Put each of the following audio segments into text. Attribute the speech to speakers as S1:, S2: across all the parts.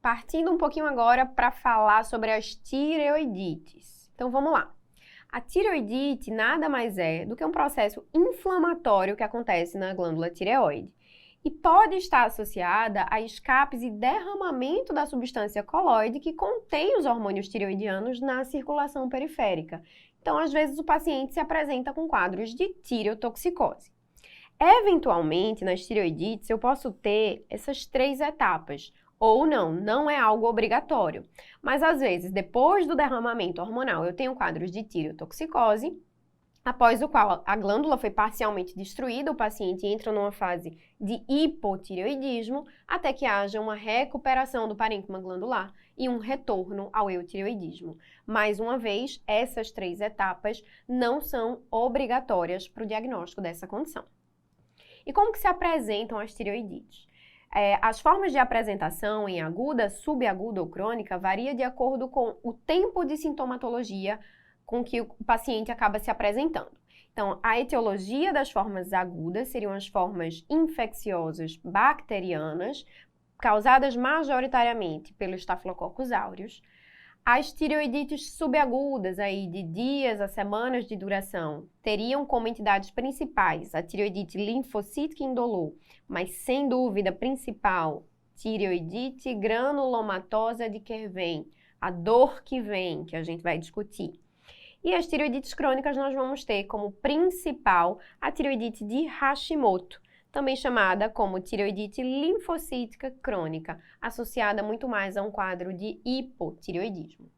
S1: partindo um pouquinho agora para falar sobre as tireoidites. Então vamos lá. A tireoidite nada mais é do que um processo inflamatório que acontece na glândula tireoide e pode estar associada a escapes e derramamento da substância coloide que contém os hormônios tireoidianos na circulação periférica. Então, às vezes, o paciente se apresenta com quadros de tireotoxicose. Eventualmente, nas tireoidites, eu posso ter essas 3 etapas. Ou não é algo obrigatório. Mas, às vezes, depois do derramamento hormonal, eu tenho quadros de tireotoxicose, após o qual a glândula foi parcialmente destruída, o paciente entra numa fase de hipotireoidismo, até que haja uma recuperação do parênquima glandular e um retorno ao eutireoidismo. Mais uma vez, essas 3 etapas não são obrigatórias para o diagnóstico dessa condição. E como que se apresentam as tireoidites? As formas de apresentação em aguda, subaguda ou crônica varia de acordo com o tempo de sintomatologia com que o paciente acaba se apresentando. Então, a etiologia das formas agudas seriam as formas infecciosas bacterianas, causadas majoritariamente pelo Staphylococcus aureus. As tireoidites subagudas, aí de dias a semanas de duração, teriam como entidades principais a tireoidite linfocítica indolor, mas sem dúvida principal, tireoidite granulomatosa de Kervem, a dor que vem, que a gente vai discutir. E as tireoidites crônicas nós vamos ter como principal a tireoidite de Hashimoto, também chamada como tireoidite linfocítica crônica, associada muito mais a um quadro de hipotireoidismo.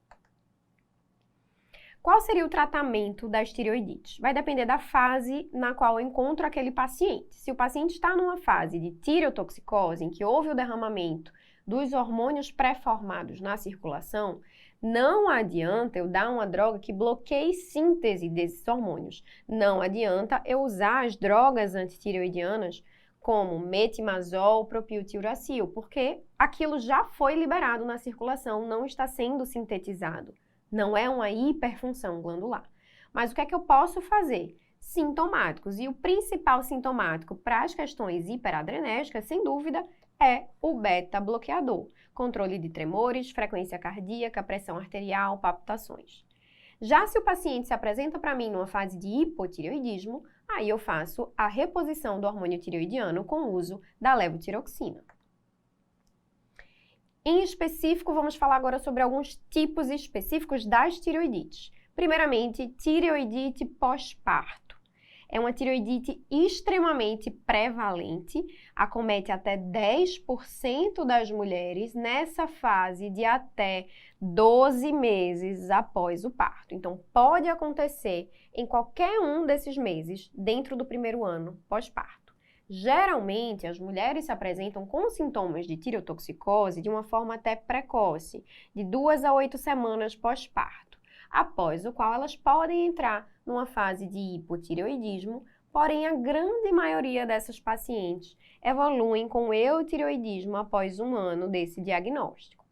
S1: Qual seria o tratamento das tireoidites? Vai depender da fase na qual eu encontro aquele paciente. Se o paciente está numa fase de tireotoxicose, em que houve o derramamento dos hormônios pré-formados na circulação, não adianta eu dar uma droga que bloqueie síntese desses hormônios. Não adianta eu usar as drogas antitireoidianas como metimazol, propiltiuracil, porque aquilo já foi liberado na circulação, não está sendo sintetizado. Não é uma hiperfunção glandular. Mas o que é que eu posso fazer? Sintomáticos. E o principal sintomático para as questões hiperadrenérgicas, sem dúvida, é o beta-bloqueador. Controle de tremores, frequência cardíaca, pressão arterial, palpitações. Já se o paciente se apresenta para mim numa fase de hipotireoidismo, aí eu faço a reposição do hormônio tireoidiano com o uso da levotiroxina. Em específico, vamos falar agora sobre alguns tipos específicos das tireoidites. Primeiramente, tireoidite pós-parto. É uma tireoidite extremamente prevalente, acomete até 10% das mulheres nessa fase de até 12 meses após o parto. Então, pode acontecer em qualquer um desses meses, dentro do primeiro ano pós-parto. Geralmente, as mulheres se apresentam com sintomas de tireotoxicose de uma forma até precoce, de 2 a 8 semanas pós-parto, após o qual elas podem entrar numa fase de hipotireoidismo, porém a grande maioria dessas pacientes evoluem com eutireoidismo após 1 ano desse diagnóstico.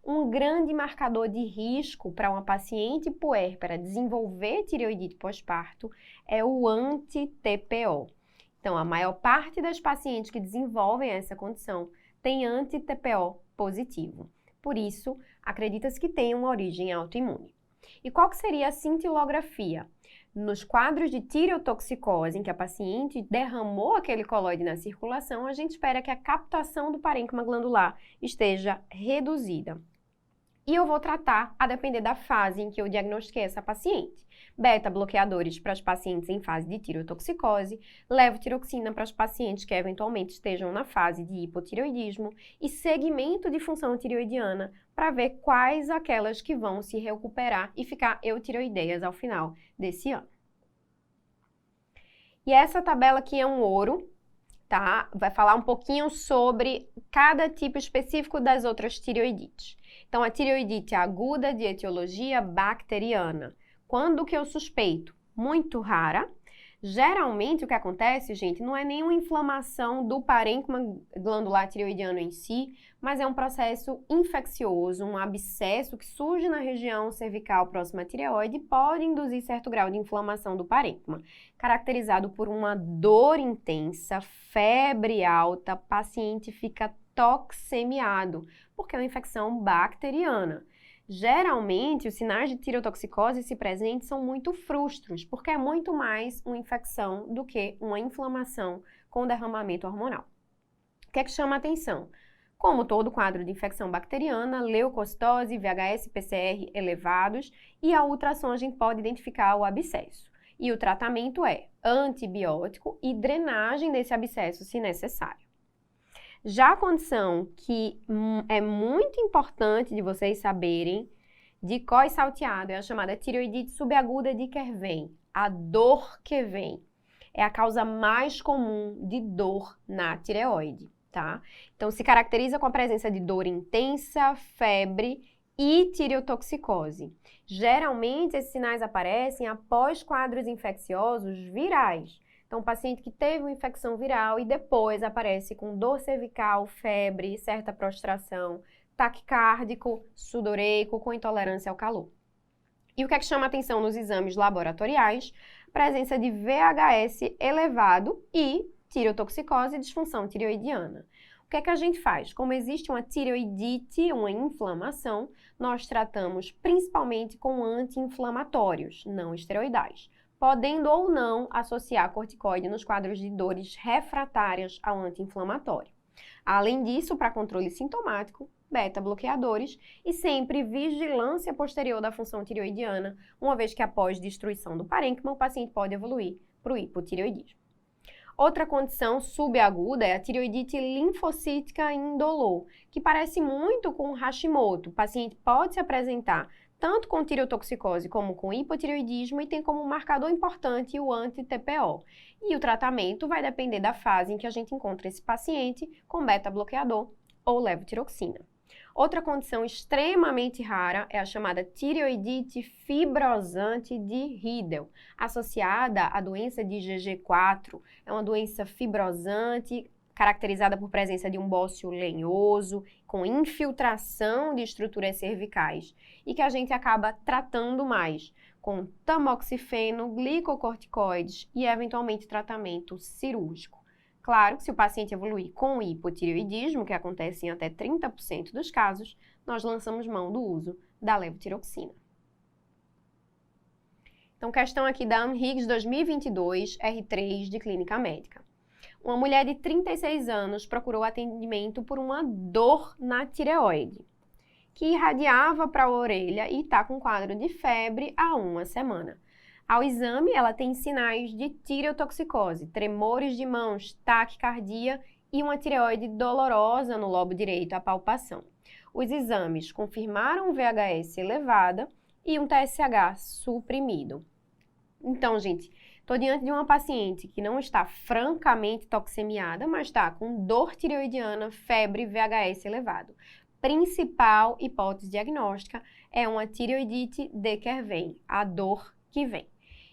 S1: Um grande marcador de risco para uma paciente puérpera desenvolver tireoidite pós-parto é o anti-TPO. Então, a maior parte das pacientes que desenvolvem essa condição tem anti-TPO positivo. Por isso, acredita-se que tem uma origem autoimune. E qual que seria a cintilografia? Nos quadros de tireotoxicose, em que a paciente derramou aquele coloide na circulação, a gente espera que a captação do parênquima glandular esteja reduzida. E eu vou tratar a depender da fase em que eu diagnostiquei essa paciente. Beta-bloqueadores para as pacientes em fase de tireotoxicose, levotiroxina para as pacientes que eventualmente estejam na fase de hipotireoidismo e segmento de função tireoidiana para ver quais aquelas que vão se recuperar e ficar eutireoideias ao final desse ano. E essa tabela aqui é um ouro, tá? Vai falar um pouquinho sobre cada tipo específico das outras tireoidites. Então, a tireoidite aguda de etiologia bacteriana. Quando que eu suspeito? Muito rara. Geralmente, o que acontece, gente, não é nenhuma inflamação do parênquima glandular tireoidiano em si, mas é um processo infeccioso, um abscesso que surge na região cervical próxima à tireoide e pode induzir certo grau de inflamação do parênquima, caracterizado por uma dor intensa, febre alta, paciente fica toxemiado, porque é uma infecção bacteriana. Geralmente, os sinais de tireotoxicose, se presentes, são muito frustros, porque é muito mais uma infecção do que uma inflamação com derramamento hormonal. O que é que chama a atenção? Como todo quadro de infecção bacteriana, leucocitose, VHS, PCR elevados, e a ultrassom a gente pode identificar o abscesso. E o tratamento é antibiótico e drenagem desse abscesso, se necessário. Já a condição que é muito importante de vocês saberem, de cós salteado, é a chamada tireoidite subaguda de Kervem, a dor que vem. É a causa mais comum de dor na tireoide, tá? Então, se caracteriza com a presença de dor intensa, febre e tireotoxicose. Geralmente, esses sinais aparecem após quadros infecciosos virais. Então, o paciente que teve uma infecção viral e depois aparece com dor cervical, febre, certa prostração, taquicárdico, sudoreico, com intolerância ao calor. E o que é que chama atenção nos exames laboratoriais? Presença de VHS elevado e tireotoxicose e disfunção tireoidiana. O que é que a gente faz? Como existe uma tireoidite, uma inflamação, nós tratamos principalmente com anti-inflamatórios, não esteroidais, podendo ou não associar corticoide nos quadros de dores refratárias ao anti-inflamatório. Além disso, para controle sintomático, beta-bloqueadores e sempre vigilância posterior da função tireoidiana, uma vez que após destruição do parênquima, o paciente pode evoluir para o hipotireoidismo. Outra condição subaguda é a tireoidite linfocítica indolor, que parece muito com Hashimoto. O paciente pode se apresentar tanto com tireotoxicose como com hipotireoidismo e tem como marcador importante o anti-TPO. E o tratamento vai depender da fase em que a gente encontra esse paciente com beta-bloqueador ou levotiroxina. Outra condição extremamente rara é a chamada tireoidite fibrosante de Riedel, associada à doença de GG4. É uma doença fibrosante, caracterizada por presença de um bócio lenhoso, com infiltração de estruturas cervicais, e que a gente acaba tratando mais com tamoxifeno, glicocorticoides e, eventualmente, tratamento cirúrgico. Claro que se o paciente evoluir com hipotireoidismo, que acontece em até 30% dos casos, nós lançamos mão do uso da levotiroxina. Então, questão aqui da ANHIGS 2022, R3 de Clínica Médica. Uma mulher de 36 anos procurou atendimento por uma dor na tireoide, que irradiava para a orelha e está com quadro de febre há uma semana. Ao exame, ela tem sinais de tireotoxicose, tremores de mãos, taquicardia e uma tireoide dolorosa no lobo direito, a palpação. Os exames confirmaram VHS elevada e um TSH suprimido. Então, gente, estou diante de uma paciente que não está francamente toxemiada, mas está com dor tireoidiana, febre, VHS elevado. Principal hipótese diagnóstica é uma tireoidite de Kervem, a dor que vem.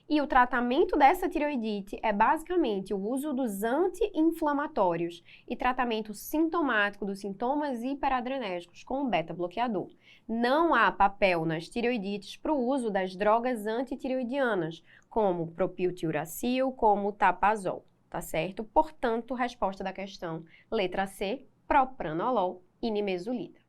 S1: E o tratamento dessa tireoidite é basicamente o uso dos anti-inflamatórios e tratamento sintomático dos sintomas hiperadrenérgicos com beta-bloqueador. Não há papel nas tireoidites para o uso das drogas antitireoidianas, como propiltiuracil, como tapazol, tá certo? Portanto, resposta da questão letra C, propranolol e nimesulida.